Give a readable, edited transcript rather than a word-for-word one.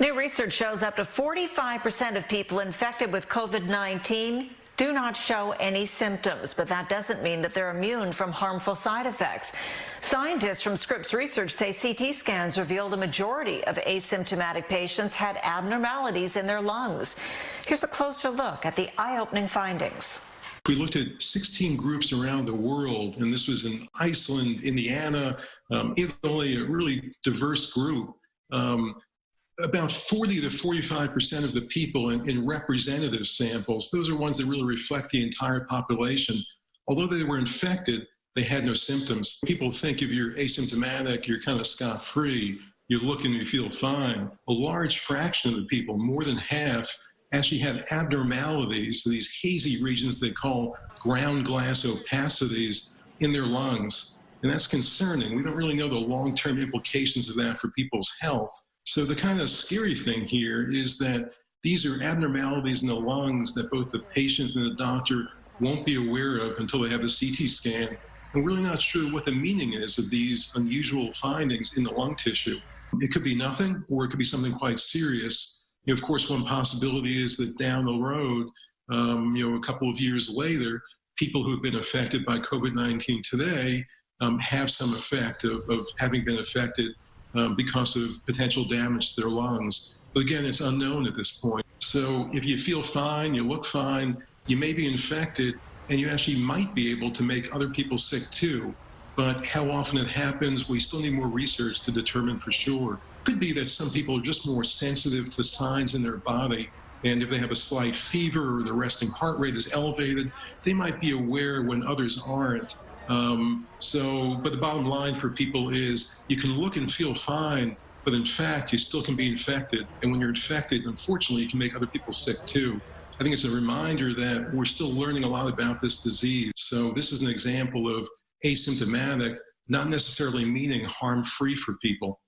New research shows up to 45% of people infected with COVID-19 do not show any symptoms, but that doesn't mean that they're immune from harmful side effects. Scientists from Scripps research say CT scans revealed a majority of asymptomatic patients had abnormalities in their lungs. Here's a closer look at the eye-opening findings. We looked at 16 groups around the world, and this was in Iceland, Indiana, Italy, a really diverse group. About 40 to 45% of the people in representative samples, those are ones that really reflect the entire population. Although they were infected, they had no symptoms. People think if you're asymptomatic, you're kind of scot-free. You look and you feel fine. A large fraction of the people, more than half, actually had abnormalities, so these hazy regions they call ground glass opacities in their lungs. And that's concerning. We don't really know the long-term implications of that for people's health. So the kind of scary thing here is that these are abnormalities in the lungs that both the patient and the doctor won't be aware of until they have the CT scan. And we're really not sure what the meaning is of these unusual findings in the lung tissue. It could be nothing, or it could be something quite serious. Of course, one possibility is that down the road, a couple of years later, people who have been affected by COVID-19 today have some effect of having been affected because of potential damage to their lungs. But again, it's unknown at this point. So if you feel fine, you look fine, you may be infected, and you actually might be able to make other people sick too. But how often it happens, we still need more research to determine for sure. It could be that some people are just more sensitive to signs in their body, and if they have a slight fever or their resting heart rate is elevated, they might be aware when others aren't. But the bottom line for people is you can look and feel fine, but in fact, you still can be infected. And when you're infected, unfortunately, you can make other people sick too. I think it's a reminder that we're still learning a lot about this disease. So this is an example of asymptomatic, not necessarily meaning harm-free for people.